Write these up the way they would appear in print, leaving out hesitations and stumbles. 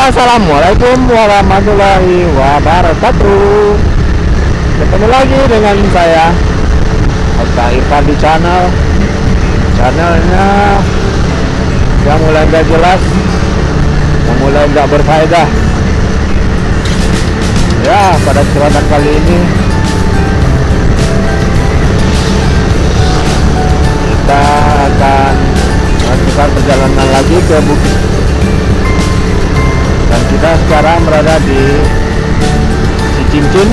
Assalamualaikum warahmatullahi wabarakatuh. Ketemu lagi dengan saya Otak Irfan di channelnya yang mulai nggak jelas, yang mulai nggak berfaedah. Ya, pada kesempatan kali ini kita akan melakukan perjalanan lagi ke bukit. Dan kita sekarang berada di Cicincin,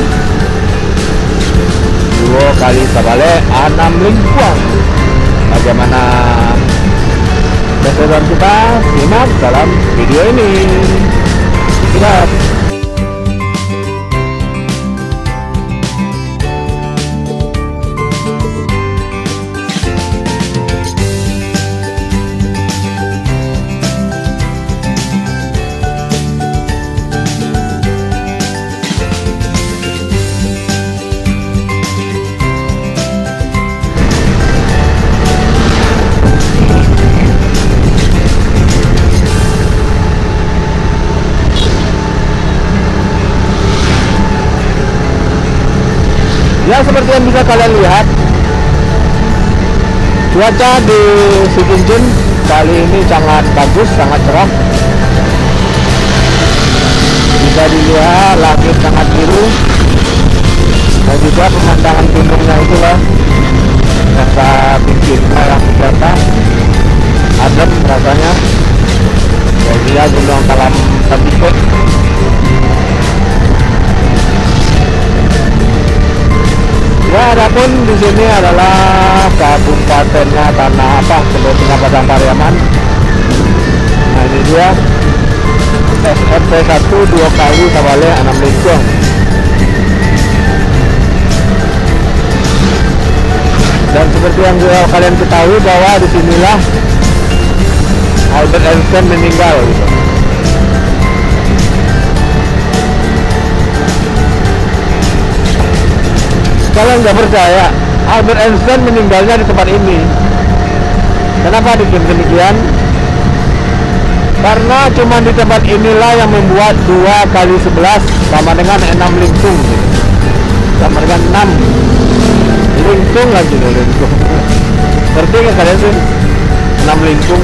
Duo Kali Sabale, Anam Lingkuang. Bagaimana keseruan kita? Simak dalam video ini. Kita ya, seperti yang bisa kalian lihat, cuaca di Cicincin kali ini sangat bagus, sangat cerah. Bisa dilihat langit sangat biru, dan juga pemandangan gunungnya itulah rasa bikin yang biasa adem rasanya. Jadi ya, Gunung Talam Tapikut. Ya, adapun di sini adalah kabupatennya Tanah Abang, sebetulnya Padang Pariaman. Nah, ini dia SMP 1 Duo Kali Sabale, Anam Lingkuang. Dan seperti yang kalian ketahui bahwa disinilah Albert Einstein meninggal gitu. Kalian nggak percaya, Albert Einstein meninggalnya di tempat ini. Kenapa demikian? Karena cuma di tempat inilah yang membuat 2 kali 11 sama dengan 6 lingkung gitu. Sama dengan 6 lingkung lagi loh, lingkung. Ngerti nggak kalian sih? 6 lingkung.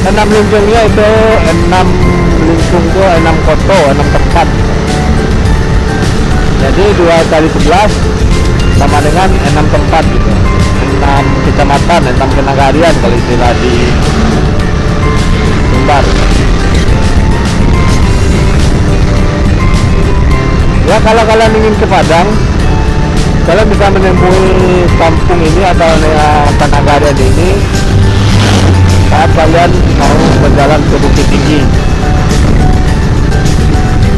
6 lingkungnya itu 6 lingkung itu 6 koto, 6 tempat. Jadi 2 kali 11 sama dengan 6 tempat gitu, 6 kecamatan, 6 kenagarian kalau istilah di Sumbar. Ya, kalau kalian ingin ke Padang, kalian bisa menemui kampung ini atau kenagarian ini saat kalian mau berjalan ke Bukit Tinggi.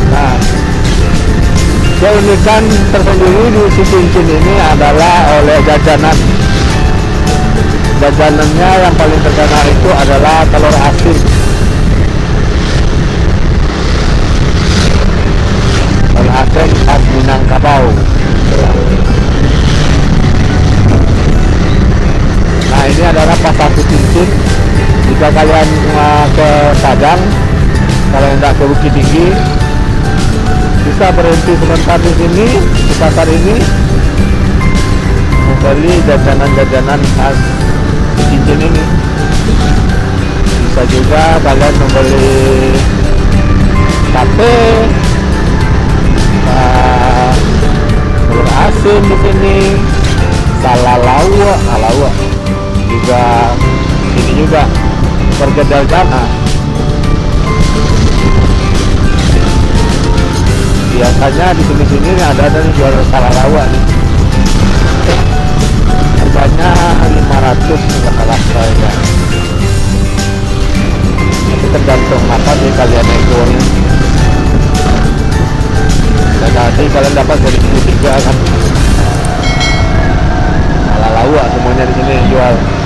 Nah, keunikan tersendiri di Cicincin ini adalah oleh jajanan. Jajanannya yang paling terkenal itu adalah telur asin. Telur asin khas Minangkabau. Nah, ini adalah pasar Cicincin. Jika kalian ke Padang, kalian tidak ke Bukit Tinggi, bisa berhenti sebentar di sini, di pasar ini, membeli jajanan-jajanan khas Cicincin ini. Bisa juga kalian membeli tape, telur asin di sini, salalawa, juga ini juga pergedel jana. Biasanya di sini ada yang jual salalawa nih. Harganya 500 nggak kalah saya. Tapi tergantung apa sih kalian ekornya. Dan nanti kalian dapat dari 3 kan. Salalawa semuanya di sini jual.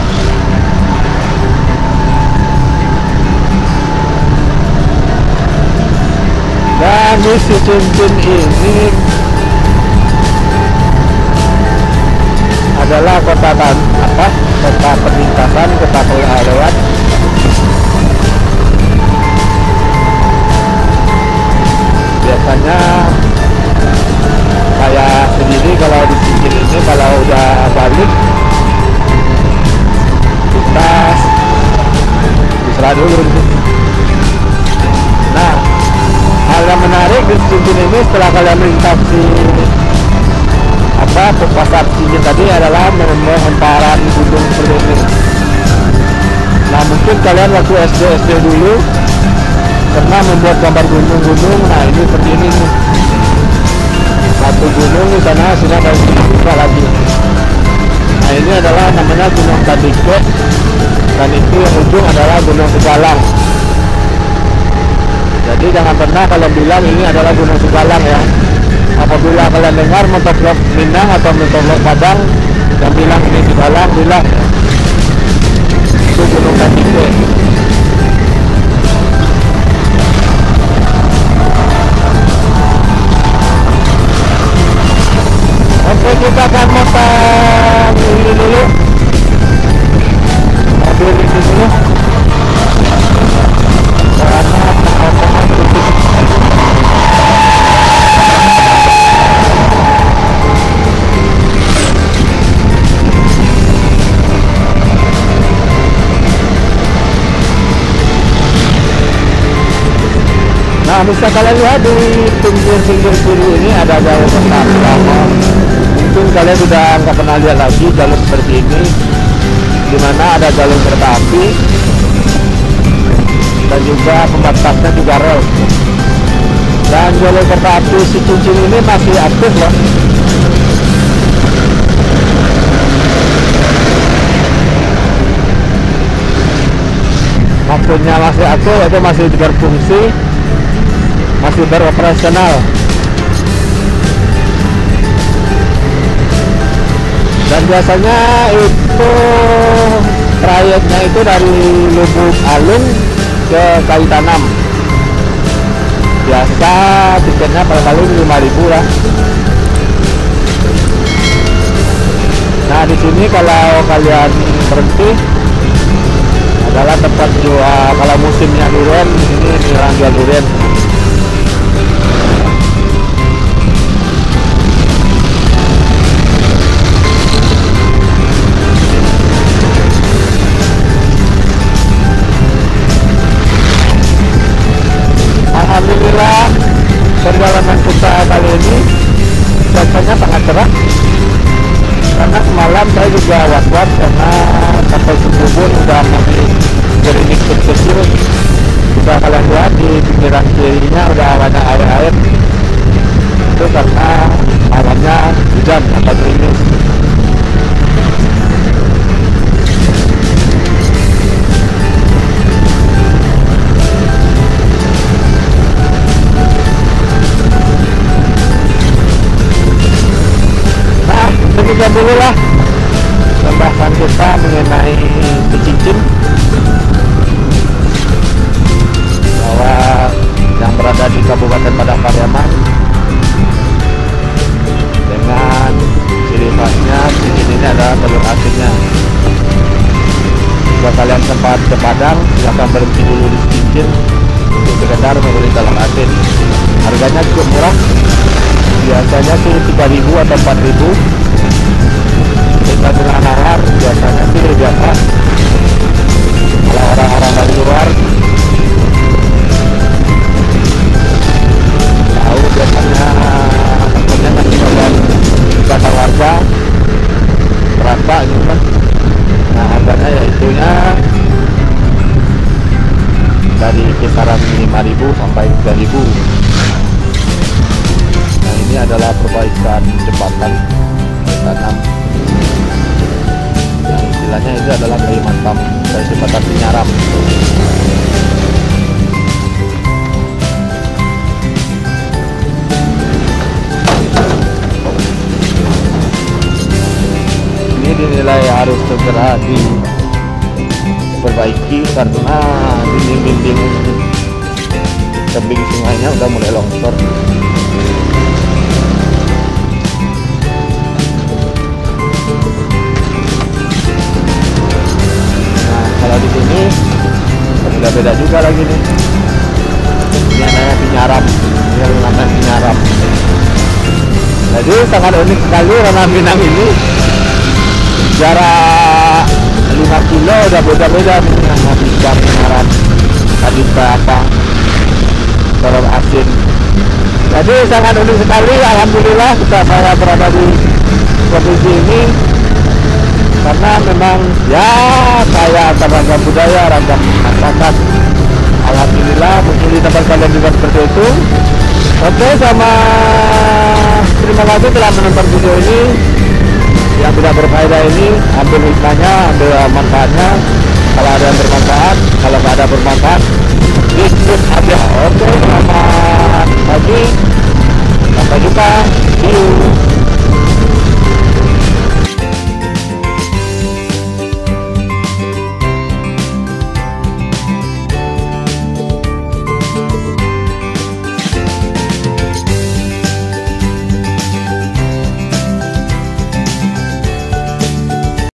Dan di Cicincin ini adalah kota perlintasan, kota pengalihan coba dulu. Nah, hal yang menarik di Cincin ini setelah kalian melintasi pasar Cincin tadi adalah menemukan hamparan gunung seperti ini. Nah, mungkin kalian waktu SD dulu pernah membuat gambar gunung-gunung. Nah, ini seperti ini nih, satu gunung di sana sudah ada buka lagi. Nah, ini adalah namanya Gunung Tadike, dan itu yang ujung adalah Gunung Segalang. Jadi jangan pernah kalian bilang ini adalah Gunung Segalang ya. Apabila kalian dengar motovlog Minang atau motovlog Padang yang bilang ini Segalang, bilang itu Gunung Tadike. Oke, kita akan motong ini dulu, mobil ini dulu karena nah, bisa kalian lihat di pinggir-pinggir kiri ini ada jalur kereta api. Mungkin kalian sudah nggak pernah lihat lagi jalur seperti ini, dimana ada jalur kereta api dan juga pembatasnya juga rel. Dan jalur kereta api si Cincin ini masih aktif loh. Maksudnya masih aktif, itu masih berfungsi, masih beroperasional. Dan biasanya itu trayeknya itu dari Lubuk Alung ke Kayu Tanam. Biasa tiketnya paling 5.000 lah. Nah, di sini kalau kalian berhenti adalah tempat jual, kalau musimnya durian, di sini orang jual durian. Alhamdulillah perjalanan kita kali ini cuacanya sangat cerah, karena semalam saya juga was-was karena sampai subuh pun udah masih gerimis kecil. Sudah kalian lihat di pinggiran kirinya udah banyak air-air, itu karena malamnya hujan atau gerimis. Demikian dulu lah pembahasan kita mengenai Cincin, bahwa yang berada di Kabupaten Padang Pariaman dengan ciri khasnya Cincin ini adalah telur asinnya. Jika kalian sempat ke Padang, silahkan berhenti dulu di Cincin untuk sekedar membeli telur asin. Harganya cukup murah, biasanya sih 3.000 atau 4.000. Kita dengan nalar biasanya sih biasa. Kalau orang-orang dari luar tahu, biasanya maksudnya nanti kalian kata warga berapa gitu kan. Nah, harganya yaitunya dari kisaran 5.000 sampai 3.000. Nah, ini adalah perbaikan jembatan tanam yang istilahnya itu adalah kayu matam, kayu jembatan Penyaram. Ini dinilai harus segera diperbaiki karena dinding-dinding tebing sungainya udah mulai longsor. Kalau di sini udah beda juga lagi nih. Ini namanya Penyaram, ini namanya Penyaram. Jadi sangat unik sekali Ranah Minang ini. Jarak 5 kilo udah beda-beda nih sama Penyaram. kita apa telur asin. Jadi sangat unik sekali. Alhamdulillah saya berada di provinsi ini karena memang ya kaya akan ragam budaya, ragam masyarakat. Alhamdulillah mungkin di tempat kalian juga seperti itu. Oke, sama terima kasih telah menonton video ini. Yang tidak berfaedah ini ambil hikmahnya, ambil manfaatnya. Kalau ada yang bermanfaat, kalau nggak ada bermanfaat, skip aja. Oke, selamat pagi, sampai jumpa.